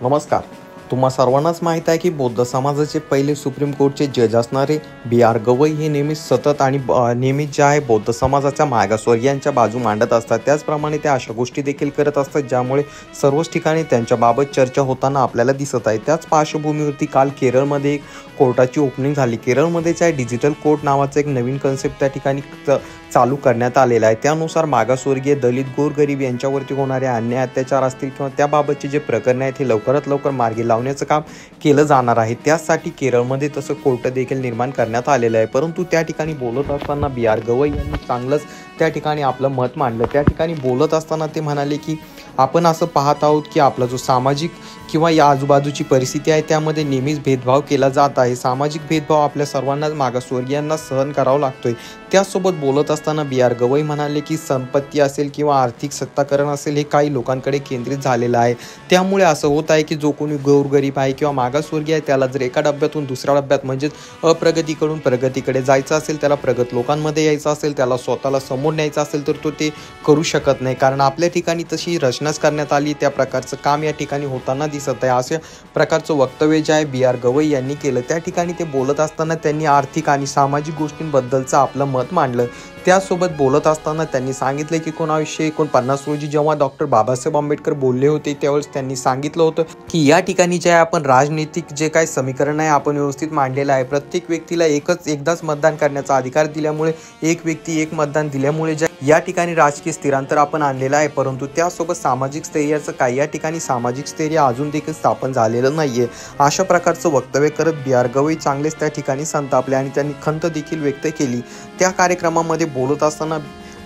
नमस्कार. तुम्हा सर्वांनाच माहीत आहे की बौद्ध समाजाचे पहिले सुप्रीम कोर्टचे जज असणारे B.R. गवई हे नेहमीच सतत आणि नेहमीच जे आहे बौद्ध समाजाच्या मागासवर्गीयांच्या बाजू मांडत असतात. त्याचप्रमाणे ते अशा गोष्टी देखील करत असतात ज्यामुळे सर्वच ठिकाणी त्यांच्याबाबत चर्चा होताना आपल्याला दिसत आहे. त्याच पार्श्वभूमीवरती काल केरळमध्ये एक कोर्टाची ओपनिंग झाली. केरळमध्येच आहे डिजिटल कोर्ट नावाचं एक नवीन कन्सेप्ट त्या ठिकाणी चालू करण्यात आलेला आहे. त्यानुसार मागासवर्गीय, दलित, गोरगरीब यांच्यावरती होणारे अन्याय, अत्याचार असतील किंवा त्याबाबतचे जे प्रकरण आहेत हे लवकरात लवकर मार्गी लावण्याचं काम केलं जाणार आहे. त्यासाठी केरळमध्ये तसं कोर्ट देखील निर्माण करण्यात आलेलं आहे. परंतु त्या ठिकाणी बोलत असताना B.R. गवई यांनी चांगलंच त्या ठिकाणी आपलं मत मांडलं. त्या ठिकाणी बोलत असताना ते म्हणाले की आपण असं पाहत आहोत की आपला जो सामाजिक किंवा या आजूबाजूची परिस्थिती आहे त्यामध्ये नेहमीच भेदभाव केला जात आहे. सामाजिक भेदभाव आपल्या सर्वांनाच मागासवर्गीयांना सहन करावा लागतोय. त्यासोबत बोलत असताना B.R. गवई म्हणाले की संपत्ती असेल किंवा आर्थिक सत्ताकरण असेल हे काही लोकांकडे केंद्रित झालेलं आहे. त्यामुळे असं होत आहे की जो कोणी गोरगरीब आहे किंवा मागासवर्गीय आहे त्याला जर एका डब्यातून दुसऱ्या डब्यात म्हणजेच अप्रगतीकडून प्रगतीकडे जायचं असेल, त्याला प्रगत लोकांमध्ये यायचं असेल, त्याला स्वतःला समोर न्यायचं असेल तर तो ते करू शकत नाही. कारण आपल्या ठिकाणी तशी रचनाच करण्यात आली. त्या प्रकारचं काम या ठिकाणी होताना दिसत आहे. अशा प्रकारचं वक्तव्य जे आहे B.R. गवई यांनी केलं. त्या ठिकाणी ते बोलत असताना त्यांनी आर्थिक आणि सामाजिक गोष्टींबद्दलचं आपलं मत मांडलं. त्यासोबत बोलत असताना त्यांनी सांगितले की 1949 रोजी जेव्हा डॉक्टर बाबासाहेब आंबेडकर बोलले होते त्यावेळेस त्यांनी सांगितलं होतं की या ठिकाणी जे आहे आपण राजनीतिक जे काही समीकरण आहे आपण व्यवस्थित मांडलेलं आहे. प्रत्येक व्यक्तीला एकदाच मतदान करण्याचा अधिकार दिल्यामुळे, एक व्यक्ती एक मतदान दिल्यामुळे या ठिकाणी राजकीय स्थिरांतर आपण आणलेलं आहे. परंतु त्यासोबत सामाजिक स्थैर्याचं काही या ठिकाणी सामाजिक स्थैर्य अजून देखील स्थापन झालेलं नाहीये. अशा प्रकारचं वक्तव्य करत B.R. गवई चांगलेच त्या ठिकाणी संतापले आणि त्यांनी खंत देखील व्यक्त केली. त्या कार्यक्रमामध्ये बोलत असताना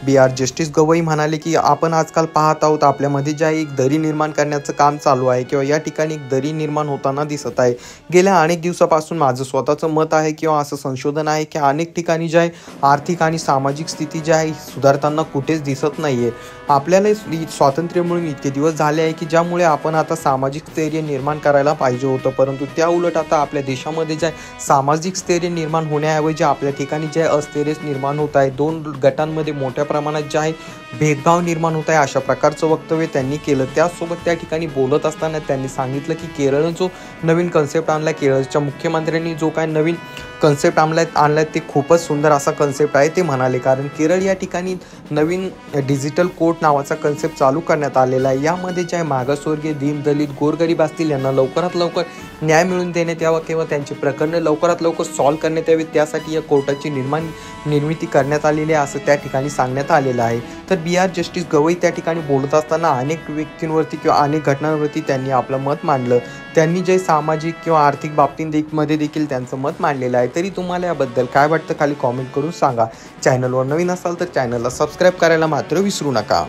B.R. जस्टिस गवई म्हणाले की आपण आजकाल पाहत आहोत आपल्यामध्ये जे एक दरी निर्माण करण्याचं काम चालू आहे किंवा या ठिकाणी एक दरी निर्माण होताना दिसत आहे. गेल्या अनेक दिवसापासून माझं स्वतःचं मत आहे किंवा असं संशोधन आहे की अनेक ठिकाणी जे आहे आर्थिक आणि सामाजिक स्थिती जी आहे सुधारताना कुठेच दिसत नाहीये. आपल्याला स्वातंत्र्य मिळून इतके दिवस झाले आहे की ज्यामुळे आपण आता सामाजिक स्थैर्य निर्माण करायला पाहिजे होतं. परंतु त्या उलट आता आपल्या देशामध्ये जे आहे सामाजिक स्थैर्य निर्माण होण्याऐवजी आपल्या ठिकाणी जे अस्थिर्य निर्माण होत आहे. दोन गटांमध्ये मोठ्या प्रमाणात जे आहे भेदभाव निर्माण होत आहे. अशा प्रकारचं वक्तव्य त्यांनी केलं. त्यासोबत त्या ठिकाणी बोलत असताना त्यांनी सांगितलं की केरळने जो नवीन कन्सेप्ट आणला, केरळच्या मुख्यमंत्र्यांनी जो काय नवीन कन्सेप्ट आणलाय ते खूपच सुंदर असा कन्सेप्ट आहे ते म्हणाले. कारण केरळ या ठिकाणी नवीन डिजिटल कोर्ट नावाचा कन्सेप्ट चालू करण्यात आलेला आहे. यामध्ये जे आहे मागासवर्गीय, दीन, दलित, गोरगरीब असतील यांना लवकरात लवकर न्याय मिळवून देण्यात यावा किंवा त्यांची प्रकरणे लवकरात लवकर सॉल्व्ह करण्यात यावी, त्यासाठी या कोर्टाची निर्मिती करण्यात आलेली आहे असं त्या ठिकाणी सांगण्यात आलेलं आहे. तर B.R. जस्टिस गवई त्या ठिकाणी बोलत असताना अनेक व्यक्तींवरती किंवा अनेक घटनांवरती त्यांनी आपलं मत मांडलं. त्यांनी जे सामाजिक किंवा आर्थिक बाबतींमध्ये देखील त्यांचं मत मांडलेलं आहे. तरी तुम्हाला याबद्दल काय वाटतं खाली कॉमेंट करून सांगा. चॅनलवर नवीन असाल तर चॅनलला सबस्क्राईब करायला मात्र विसरू नका.